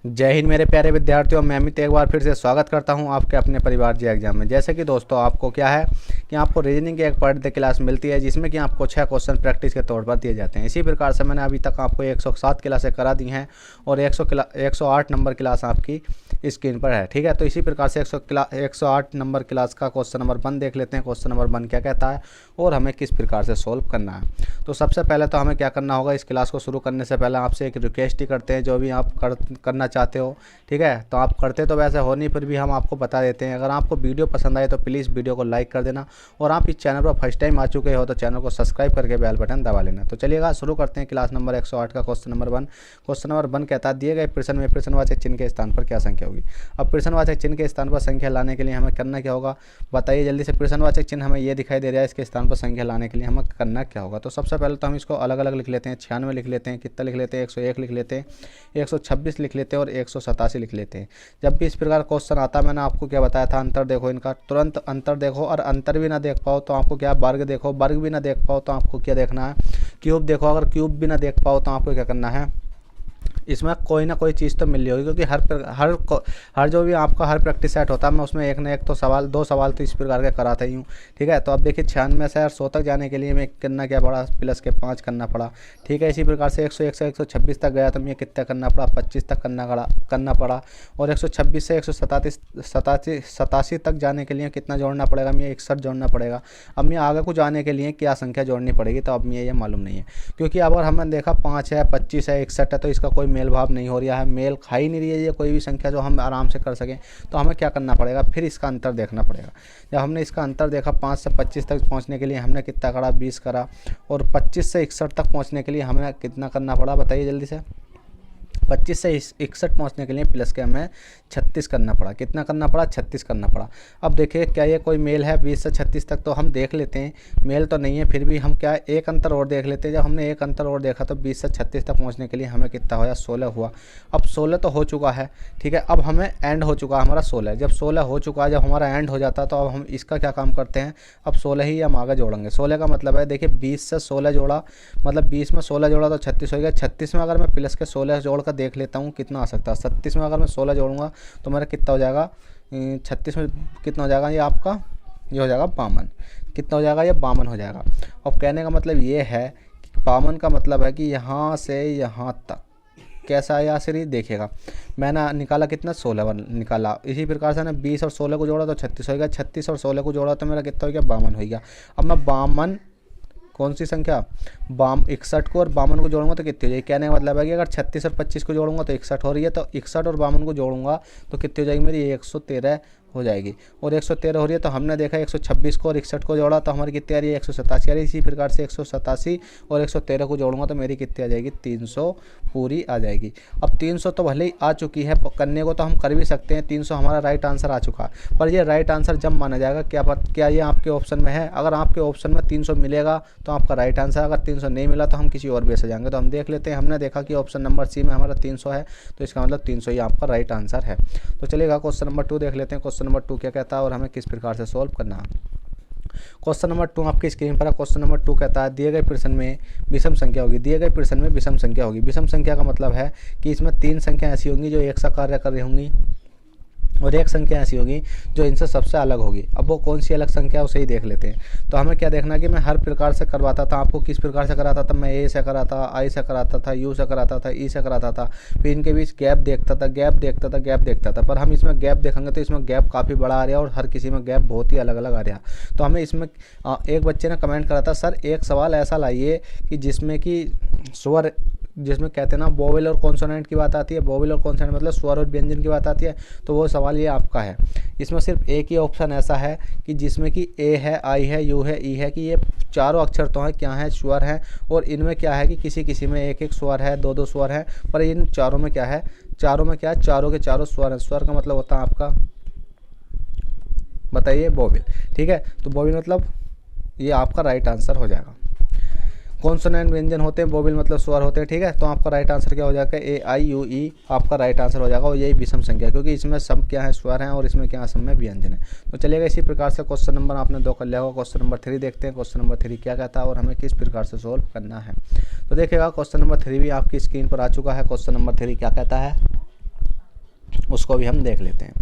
जय हिंद मेरे प्यारे विद्यार्थियों। मैं अमित एक बार फिर से स्वागत करता हूं आपके अपने परिवार जी एग्जाम में। जैसे कि दोस्तों आपको क्या है कि आपको रीजनिंग की एक पर डे क्लास मिलती है जिसमें कि आपको 6 क्वेश्चन प्रैक्टिस के तौर पर दिए जाते हैं। इसी प्रकार से मैंने अभी तक आपको 107 क्लासें करा दी हैं और 108 नंबर क्लास आपकी स्क्रीन पर है। ठीक है, तो इसी प्रकार से 108 नंबर क्लास का क्वेश्चन नंबर 1 देख लेते हैं। क्वेश्चन नंबर 1 क्या कहता है और हमें किस प्रकार से सोल्व करना है। तो सबसे पहले तो हमें क्या करना होगा, इस क्लास को शुरू करने से पहले आपसे एक रिक्वेस्ट ही करते हैं, जो भी आप करना चाहते हो। ठीक है, तो आप करते तो वैसे हो नहीं, फिर भी हम आपको बता देते हैं। अगर आपको वीडियो पसंद आए तो प्लीज़ वीडियो को लाइक कर देना, और आप इस चैनल पर फर्स्ट टाइम आ चुके हो तो चैनल को सब्सक्राइब करके बेल बटन दबा लेना। तो चलिएगा शुरू करते हैं क्लास नंबर 108 का क्वेश्चन नंबर 1। क्वेश्चन नंबर 1 कहता है दिए गए प्रश्न में प्रश्नवाचक चिन्ह के स्थान पर क्या संख्या होगी। अब प्रश्नवाचक चिन्ह के स्थान पर संख्या लाने के लिए हमें करना क्या होगा, बताइए जल्दी से। प्रश्नवाचक चिन्ह हमें ये दिखाई दे रहा है, इसके स्थान पर संख्या लाने के लिए हमें करना क्या होगा। तो सबसे पहले तो हम इसको अलग अलग लिख लेते हैं। 96 लिख लेते हैं, कितना लिख लेते हैं, 101 लिख लेते हैं, 126 लिख लेते हैं और 187 लिख लेते हैं। जब भी इस प्रकार क्वेश्चन आता है, मैंने आपको क्या बताया था, अंतर देखो इनका, तुरंत अंतर देखो। और अंतर भी ना देख पाओ तो आपको क्या, वर्ग देखो। वर्ग भी ना देख पाओ तो आपको क्या देखना है, क्यूब देखो। अगर क्यूब भी ना देख पाओ तो आपको क्या करना है, इसमें कोई ना कोई चीज़ तो मिल रही होगी, क्योंकि हर जो भी आपका हर प्रैक्टिस सेट होता है, मैं उसमें एक ना एक तो सवाल, 2 सवाल तो इस प्रकार के कराता ही हूँ। ठीक है, तो अब देखिए 96 से 100 तक जाने के लिए मैं करना क्या पड़ा, प्लस के 5 करना पड़ा। ठीक है, इसी प्रकार से 101 से 126 तक गया तो मैं कितना करना पड़ा, 25 तक करना पड़ा। और 126 से 187 तक जाने के लिए कितना जोड़ना पड़ेगा, मैं 61 जोड़ना पड़ेगा। अब मैं आगे को जाने के लिए क्या संख्या जोड़नी पड़ेगी, तो अब मैं ये मालूम नहीं है, क्योंकि अगर हमने देखा 5 है, 25 है, 61 है, तो इसका कोई मेल भाव नहीं हो रहा है, मेल खा ही नहीं रही है ये कोई भी संख्या जो हम आराम से कर सकें। तो हमें क्या करना पड़ेगा, फिर इसका अंतर देखना पड़ेगा। जब हमने इसका अंतर देखा, 5 से 25 तक पहुंचने के लिए हमने कितना करा, 20 करा। और 25 से 61 तक पहुंचने के लिए हमें कितना करना पड़ा, बताइए जल्दी से। 25 से 61 पहुंचने के लिए प्लस के हमें 36 करना पड़ा। कितना करना पड़ा, 36 करना पड़ा। अब देखिए क्या ये कोई मेल है 20 से 36 तक, तो हम देख लेते हैं, मेल तो नहीं है, फिर भी हम क्या एक अंतर और देख लेते हैं। जब हमने एक अंतर और देखा तो 20 से 36 तक पहुंचने के लिए हमें कितना हुआ, 16 हुआ। अब 16 तो हो चुका है। ठीक है, अब हमें एंड हो चुका है हमारा 16। जब 16 हो चुका है, जब हमारा एंड हो जाता है, तो अब हम इसका क्या काम करते हैं, अब 16 ही हम आगे जोड़ेंगे। 16 का मतलब है, देखिए 20 से 16 जोड़ा, मतलब 20 में 16 जोड़ा तो 36 हो गया। 36 में अगर मैं प्लस के 16 जोड़ कर देख लेता हूँ कितना आ सकता है। 37 में अगर मैं 16 जोड़ूंगा तो मेरा कितना हो जाएगा, 36 में कितना हो जाएगा, ये आपका ये हो जाएगा 52। कितना हो जाएगा, ये 52 हो जाएगा। अब कहने का मतलब ये है कि 52 का मतलब है कि यहाँ से यहाँ तक कैसा है, यहाँ से देखिएगा मैंने निकाला कितना, 16 निकाला। इसी प्रकार से ना 20 और 16 को जोड़ा तो 36 हो गया। 36 और 16 को जोड़ा तो मेरा कितना हो गया, 52 हो गया। अब मैं 52 कौन सी संख्या, 61 को और 52 को जोड़ूंगा तो कितनी हो जाएगी। कहने का मतलब है कि अगर 36 और 25 को जोड़ूंगा तो 61 हो रही है, तो 61 और 52 को जोड़ूंगा तो कितनी हो जाएगी मेरी, 113 हो जाएगी। और 113 हो रही है, तो हमने देखा 126 को और 61 को जोड़ा तो हमारी कितनी आ रही है, 187 आ रही है। इसी प्रकार से 187 और 113 को जोड़ूंगा तो मेरी कितनी आ जाएगी, 300 पूरी आ जाएगी। अब 300 तो भले ही आ चुकी है, करने को तो हम कर भी सकते हैं। 300 हमारा राइट आंसर आ चुका, पर ये राइट आंसर जब माना जाएगा, क्या ये आपके ऑप्शन में है। अगर आपके ऑप्शन में 300 मिलेगा तो आपका राइट आंसर, अगर 300 नहीं मिला तो हम किसी और बेस से जाएंगे। तो हम देख लेते हैं, हमने देखा कि ऑप्शन नंबर सी में हमारा 300 है, तो इसका मतलब 300 ही आपका राइट आंसर है। तो चलिएगा क्वेश्चन नंबर 2 देख लेते हैं। क्वेश्चन नंबर 2 क्या कहता है और हमें किस प्रकार से सोल्व करना है। क्वेश्चन नंबर 2 आपकी स्क्रीन पर है। क्वेश्चन नंबर 2 कहता है दिए गए प्रश्न में विषम संख्या होगी। दिए गए प्रश्न में विषम संख्या होगी। विषम संख्या का मतलब है कि इसमें 3 संख्या ऐसी होंगी जो एक सा कार्य कर रही होंगी और एक संख्या ऐसी होगी जो इनसे सबसे अलग होगी। अब वो कौन सी अलग संख्या है उसे ही देख लेते हैं। तो हमें क्या देखना कि मैं हर प्रकार से करवाता था, आपको किस प्रकार से कराता था, मैं ए से कराता, आई से कराता था, यू से कराता था, ई से कराता था। फिर इनके बीच गैप देखता था, गैप देखता था। पर हम इसमें गैप देखेंगे तो इसमें गैप काफ़ी बड़ा आ रहा है और हर किसी में गैप बहुत ही अलग अलग आ रहा है। तो हमें इसमें एक बच्चे ने कमेंट करा था, सर एक सवाल ऐसा लाइए कि जिसमें कि स्वर, जिसमें कहते हैं ना वोवेल और कॉन्सोनेंट की बात आती है, वोवेल और कॉन्सोनेंट मतलब स्वर और व्यंजन की बात आती है, तो वो सवाल ये आपका है। इसमें सिर्फ एक ही ऑप्शन ऐसा है कि जिसमें कि ए है, आई है, यू है, ई है, कि ये चारों अक्षर तो हैं, क्या है, स्वर हैं। और इनमें क्या है कि किसी किसी में एक एक स्वर है, दो दो स्वर है, पर इन चारों में क्या है, चारों के चारों स्वर हैं। स्वर का मतलब होता है आपका, बताइए, वोवेल। ठीक है, तो वोवेल मतलब ये आपका राइट आंसर हो जाएगा। कॉन्सोनेंट व्यंजन होते हैं, वोवेल मतलब स्वर होते हैं। ठीक है, तो आपका राइट आंसर क्या हो जाएगा, ए आई यू ई आपका राइट आंसर हो जाएगा। और यही विषम संख्या, क्योंकि इसमें सब क्या है, स्वर हैं और इसमें क्या है, सब में व्यंजन है। तो चलिएगा इसी प्रकार से क्वेश्चन नंबर आपने 2 कर लिया होगा। क्वेश्चन नंबर 3 देखते हैं। क्वेश्चन नंबर 3 क्या कहता है और हमें किस प्रकार से सोल्व करना है। तो देखिएगा क्वेश्चन नंबर 3 भी आपकी स्क्रीन पर आ चुका है। क्वेश्चन नंबर 3 क्या कहता है, उसको भी हम देख लेते हैं।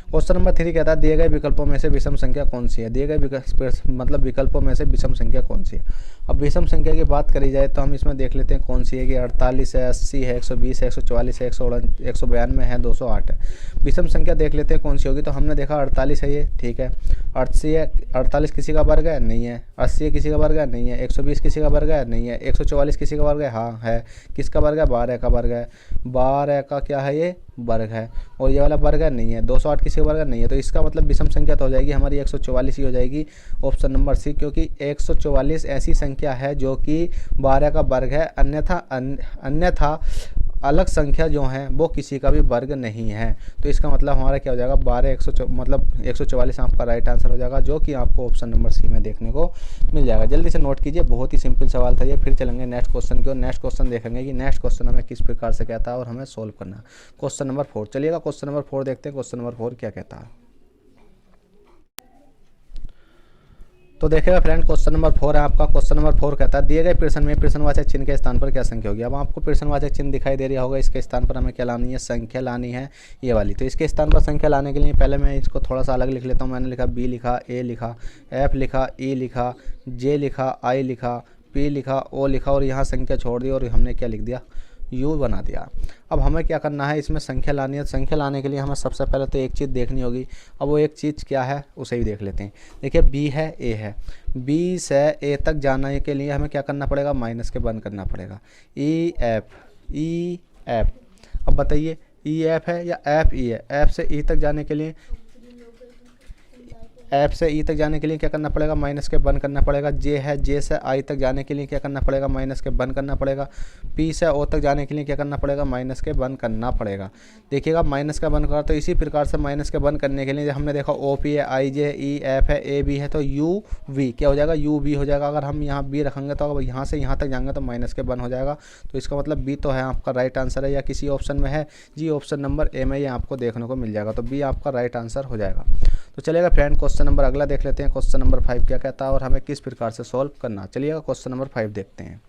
क्वेश्चन नंबर 3 कहता है दिए गए विकल्पों में से विषम संख्या कौन सी है। दिए गए विकल्पों में से विषम संख्या कौन सी है। अब विषम संख्या की बात करी जाए तो हम इसमें देख लेते हैं कौन सी है कि 48 है, 80 है, 120 है, 144 है, 192 है, 208 है। विषम संख्या देख लेते हैं कौन सी होगी। तो हमने देखा 48 है, ये ठीक है। 80 है, 48 किसी का वर्ग है, नहीं है। 80 किसी का वर्ग है, नहीं है। 120 किसी का वर्ग है, नहीं है। 144 किसी का वर्ग है, हाँ है। किसका वर्ग है, 12 का वर्ग है। 12 का क्या है, ये वर्ग है। और ये वाला वर्ग है, नहीं है। 208 किसी का वर्ग है, नहीं है। तो इसका मतलब विषम संख्या तो हो जाएगी हमारी 144 ही हो जाएगी, ऑप्शन नंबर सी, क्योंकि 144 ऐसी संख्या है जो कि 12 का वर्ग है। अन्यथा अलग संख्या जो है वो किसी का भी वर्ग नहीं है। तो इसका मतलब हमारा क्या हो जाएगा, 144 आपका राइट आंसर हो जाएगा, जो कि आपको ऑप्शन नंबर सी में देखने को मिल जाएगा। जल्दी से नोट कीजिए, बहुत ही सिंपल सवाल था ये। फिर चलेंगे नेक्स्ट क्वेश्चन की ओर। नेक्स्ट क्वेश्चन देखेंगे कि नेक्स्ट क्वेश्चन हमें किस प्रकार से कहता है और हमें सोल्व करना है। क्वेश्चन नंबर 4 चलिएगा। क्वेश्चन नंबर 4 देखते हैं। क्वेश्चन नंबर 4 क्या कहता है। तो देखिएगा फ्रेंड, क्वेश्चन नंबर 4 है आपका। क्वेश्चन नंबर 4 कहता है दिए गए प्रश्न में प्रश्नवाचक चिन्ह के स्थान पर क्या संख्या होगी। अब आपको प्रश्नवाचक चिन्ह दिखाई दे रहा होगा, इसके स्थान पर हमें क्या लानी है, संख्या लानी है, ये वाली। तो इसके स्थान पर संख्या लाने के लिए पहले मैं इसको थोड़ा सा अलग लिख लेता हूँ। मैंने लिखा बी लिखा, ए लिखा, एफ लिखा, ई लिखा, जे लिखा, आई लिखा, पी लिखा, ओ लिखा, और यहाँ संख्या छोड़ दी और हमने क्या लिख दिया, यू बना दिया। अब हमें क्या करना है, इसमें संख्या लानी है। संख्या लाने के लिए हमें सबसे पहले तो एक चीज़ देखनी होगी। अब वो एक चीज़ क्या है उसे भी देख लेते हैं। देखिए बी है, ए है। बी से ए तक जाने के लिए हमें क्या करना पड़ेगा, माइनस के बंद करना पड़ेगा। E F. अब बताइए ई एफ है या एफ ई है। एफ से ई तक जाने के लिए क्या करना पड़ेगा, माइनस के बंद करना पड़ेगा। जे है, जे से आई तक जाने के लिए क्या करना पड़ेगा, माइनस के बंद करना पड़ेगा। पी से ओ तक जाने के लिए क्या करना पड़ेगा, माइनस के बंद करना पड़ेगा। देखिएगा माइनस का बंद करा, तो इसी प्रकार से माइनस के बंद करने के लिए हमने देखा ओ पी है, आई जे, ई एफ है, ए बी है, तो यू वी क्या हो जाएगा, यू बी हो जाएगा। अगर हम यहाँ बी रखेंगे तो अगर यहाँ से यहाँ तक जाएंगे तो माइनस के बंद हो जाएगा। तो इसका मतलब बी तो है आपका राइट आंसर है, या किसी ऑप्शन में है जी, ऑप्शन नंबर ए में ये आपको देखने को मिल जाएगा। तो बी आपका राइट आंसर हो जाएगा। तो चलिएगा फ्रेंड, क्वेश्चन नंबर अगला देख लेते हैं। क्वेश्चन नंबर 5 क्या कहता है और हमें किस प्रकार से सॉल्व करना। चलिएगा क्वेश्चन नंबर 5 देखते हैं।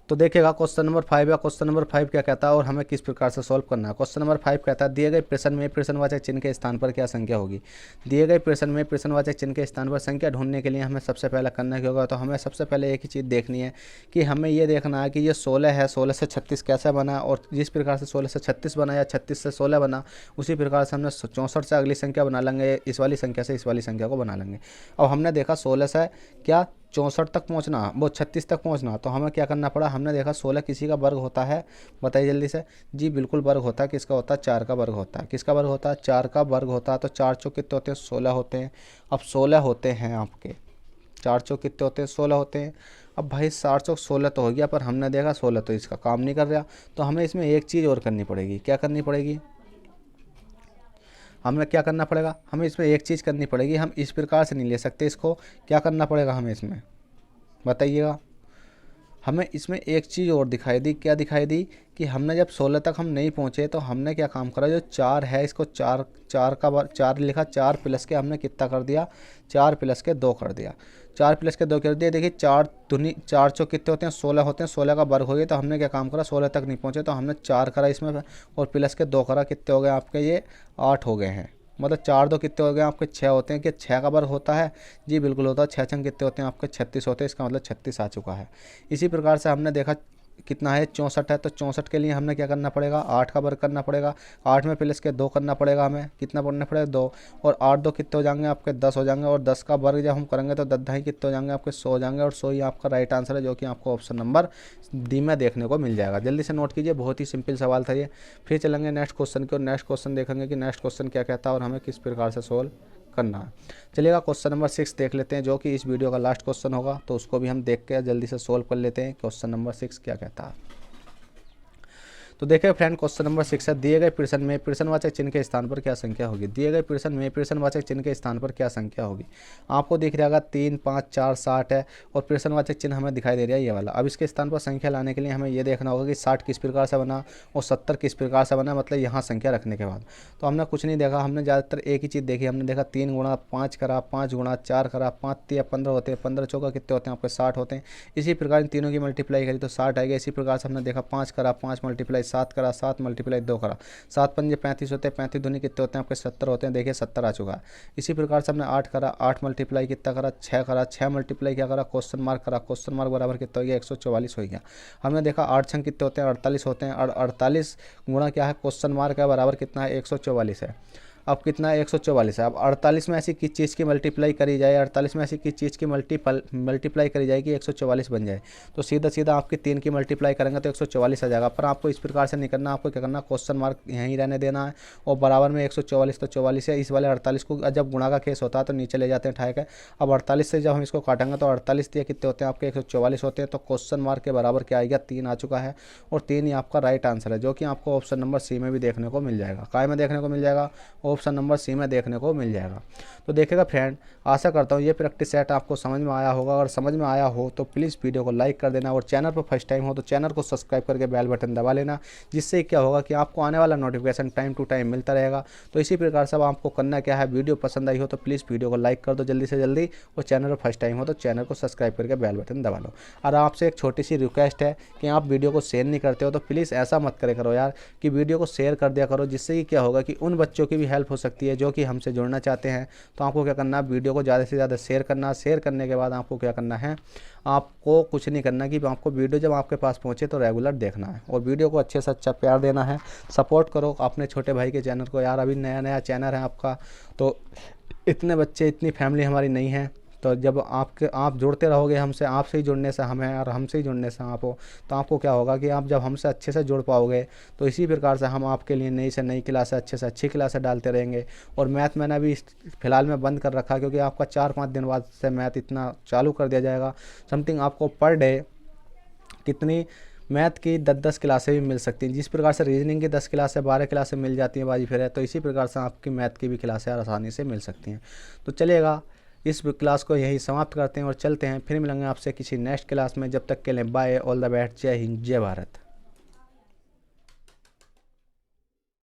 तो देखिएगा क्वेश्चन नंबर 5 या क्वेश्चन नंबर 5 क्या कहता है और हमें किस प्रकार से सॉल्व करना है। क्वेश्चन नंबर 5 कहता है दिए गए प्रश्न में प्रश्नवाचक चिन्ह के स्थान पर क्या संख्या होगी। दिए गए प्रश्न में प्रश्नवाचक चिन्ह के स्थान पर संख्या ढूंढने के लिए हमें सबसे पहले करना क्या होगा। तो हमें सबसे पहले एक ही चीज़ देखनी है कि हमें ये देखना है कि ये 16 है, 16 से 36 कैसे बना, और जिस प्रकार से 16 से 36 बना या 36 से 16 बना, उसी प्रकार से हमने 64 से अगली संख्या बना लेंगे, इस वाली संख्या से इस वाली संख्या को बना लेंगे। अब हमने देखा 16 से क्या 64 तक पहुंचना, वो 36 तक पहुंचना, तो हमें क्या करना पड़ा, हमने देखा 16 किसी का वर्ग होता है, बताइए जल्दी से जी। बिल्कुल वर्ग होता है, किसका होता है, 4 का वर्ग होता है। किसका वर्ग होता है, 4 का वर्ग होता है। तो 4 चौक कितने होते हैं, 16 होते हैं। अब 16 होते हैं आपके, 4 चौक कितने होते हैं, 16 होते हैं। अब भाई 4 चौक 16 तो हो गया, पर हमने देखा 16 तो इसका काम नहीं कर रहा। तो हमें इसमें एक चीज़ और करनी पड़ेगी। क्या करनी पड़ेगी, हमें क्या करना पड़ेगा, हमें इसमें एक चीज़ करनी पड़ेगी। हम इस प्रकार से नहीं ले सकते इसको, क्या करना पड़ेगा हमें इसमें, बताइएगा। हमें इसमें एक चीज़ और दिखाई दी। क्या दिखाई दी कि हमने जब 16 तक हम नहीं पहुँचे तो हमने क्या काम करा, जो 4 है इसको 4 लिखा, 4 प्लस के हमने कितना कर दिया, 4 प्लस के 2 कर दिया। 4 प्लस के 2 कर दिया। देखिए 4 चौक कितने होते हैं, 16 होते हैं। 16 का वर्ग हो गया, तो हमने क्या काम करा, 16 तक नहीं पहुँचे तो हमने 4 करा इसमें, और प्लस के 2 करा। कितने हो गए आपके, ये 8 हो गए हैं। मतलब 4 2 कितने हो गए आपके, 6 होते हैं। कि 6 का वर्ग होता है जी, बिल्कुल होता है। 6 छंग कितने होते हैं आपके, 36 होते हैं। इसका मतलब 36 आ चुका है। इसी प्रकार से हमने देखा कितना है, 64 है। तो 64 के लिए हमने क्या करना पड़ेगा, 8 का वर्ग करना पड़ेगा। 8 में प्लस के 2 करना पड़ेगा, हमें कितना पढ़ना पड़ेगा, 2। और 8 2 कितने हो जाएंगे आपके, 10 हो जाएंगे। और 10 का वर्ग जब हम करेंगे तो 10 ढाई कितने हो जाएंगे आपके, 100 हो जाएंगे। और 100 ही आपका राइट आंसर है, जो कि आपको ऑप्शन नंबर डी में देखने को मिल जाएगा। जल्दी से नोट कीजिए, बहुत ही सिंपल सवाल था ये। फिर चलेंगे नेक्स्ट क्वेश्चन की और नेक्स्ट क्वेश्चन देखेंगे कि नेक्स्ट क्वेश्चन क्या कहता है और हमें किस प्रकार से सोल्व करना है। चलिएगा क्वेश्चन नंबर 6 देख लेते हैं, जो कि इस वीडियो का लास्ट क्वेश्चन होगा। तो उसको भी हम देख के जल्दी से सोल्व कर लेते हैं। क्वेश्चन नंबर 6 क्या कहता है। तो देखिए फ्रेंड, क्वेश्चन नंबर 6 है, दिए गए प्रश्न में प्रश्नवाचक चिन्ह के स्थान पर क्या संख्या होगी। दिए गए प्रश्न में प्रश्नवाचक चिन्ह के स्थान पर क्या संख्या होगी। आपको दिख रहेगा 3, 5, 4, 60 है और प्रश्नवाचक चिन्ह हमें दिखाई दे रहा है ये वाला। अब इसके स्थान पर संख्या लाने के लिए हमें ये देखना होगा कि 60 किस प्रकार से बना और 70 किस प्रकार से बना, मतलब यहाँ संख्या रखने के बाद। तो हमने कुछ नहीं देखा, हमने ज़्यादातर एक ही चीज़ देखी। हमने देखा 3 गुणा 5 करा, 5 गुणा 4 करा, 5 3 15 होते हैं, 15 चौका कितने होते हैं आपके 60 होते हैं। इसी प्रकार इन तीनों की मल्टीप्लाई करी तो 60 आएगा। इसी प्रकार से हमने देखा 5 करा, 5 मल्टीप्लाई 7 करा, 7 मल्टीप्लाई 2 करा, 7 पंजे 35 होते हैं, 35 दूनी कितने होते हैं आपके 70 होते हैं। देखिए 70 आ चुका है। इसी प्रकार से हमने 8 करा, 8 मल्टीप्लाई कितना करा 6 करा, 6 मल्टीप्लाई क्या करा क्वेश्चन मार्क करा, क्वेश्चन मार्क बराबर कितना हो गया 144 हो गया। हमने देखा 8 छंग कितने होते हैं 48 होते हैं और 48 गुणा क्या है क्वेश्चन मार्क है बराबर कितना है 144 है। अब कितना है 144 है। अब 48 में ऐसी किस चीज़ की मल्टीप्लाई करी जाए, 48 में ऐसी किस चीज़ की मल्टीप्लाई करी जाए कि 144 बन जाए। तो सीधा सीधा आपकी 3 की मल्टीप्लाई करेंगे तो 144 आ जाएगा। पर आपको इस प्रकार से नहीं करना, आपको क्या करना क्वेश्चन मार्क यहीं रहने देना है और बराबर में 144 तो 44 है। इस वाले 48 को जब गुणा का केस होता है तो नीचे ले जाते हैं उठा के। अब 48 से जब हम इसको काटेंगे तो 48 दिए कितने होते हैं आपके 144 होते हैं। तो क्वेश्चन मार्क के बराबर क्या आएगा 3 आ चुका है और 3 ही आपका राइट आंसर है, जो कि आपको ऑप्शन नंबर सी में भी देखने को मिल जाएगा। काय में देखने को मिल जाएगा, ऑप्शन नंबर सी में देखने को मिल जाएगा। तो देखिएगा फ्रेंड, आशा करता हूँ ये प्रैक्टिस सेट आपको समझ में आया होगा। अगर समझ में आया हो तो प्लीज़ वीडियो को लाइक कर देना और चैनल पर फर्स्ट टाइम हो तो चैनल को सब्सक्राइब करके बेल बटन दबा लेना, जिससे क्या होगा कि आपको आने वाला नोटिफिकेशन टाइम टू टाइम मिलता रहेगा। तो इसी प्रकार से अब आपको करना क्या है, वीडियो पसंद आई हो तो प्लीज़ वीडियो को लाइक कर दो जल्दी से जल्दी और चैनल पर फर्स्ट टाइम हो तो चैनल को सब्सक्राइब करके बेल बटन दबा लो। और आपसे एक छोटी सी रिक्वेस्ट है कि आप वीडियो को शेयर नहीं करते हो तो प्लीज़ ऐसा मत करे करो यार, कि वीडियो को शेयर कर दिया करो, जिससे कि क्या होगा कि उन बच्चों की भी हेल्प हो सकती है जो कि हमसे जुड़ना चाहते हैं। तो आपको क्या करना है, वीडियो को ज़्यादा से ज़्यादा शेयर करना। शेयर करने के बाद आपको क्या करना है, आपको कुछ नहीं करना कि आपको वीडियो जब आपके पास पहुंचे तो रेगुलर देखना है और वीडियो को अच्छे से अच्छा प्यार देना है। सपोर्ट करो अपने छोटे भाई के चैनल को यार, अभी नया नया चैनल है आपका, तो इतने बच्चे इतनी फैमिली हमारी नहीं है। तो जब आप जुड़ते रहोगे हमसे, आपसे ही जुड़ने से हम हैं और हमसे ही जुड़ने से आप हो, तो आपको क्या होगा कि आप जब हमसे अच्छे से जुड़ पाओगे तो इसी प्रकार से हम आपके लिए नई से नई क्लासें अच्छे से अच्छी क्लासें डालते रहेंगे। और मैथ मैंने अभी फ़िलहाल में बंद कर रखा, क्योंकि आपका 4-5 दिन बाद से मैथ इतना चालू कर दिया जाएगा। समथिंग आपको पर डे कितनी मैथ की 10-10 क्लासें भी मिल सकती हैं। जिस प्रकार से रीजनिंग की 10 क्लासें 12 क्लासें मिल जाती हैं बाजी फिर है, तो इसी प्रकार से आपकी मैथ की भी क्लासें आसानी से मिल सकती हैं। तो चलिएगा, इस क्लास को यही समाप्त करते हैं और चलते हैं, फिर मिलेंगे आपसे किसी नेक्स्ट क्लास में। जब तक के लिए बाय, ऑल द बेस्ट, जय हिंद, जय भारत।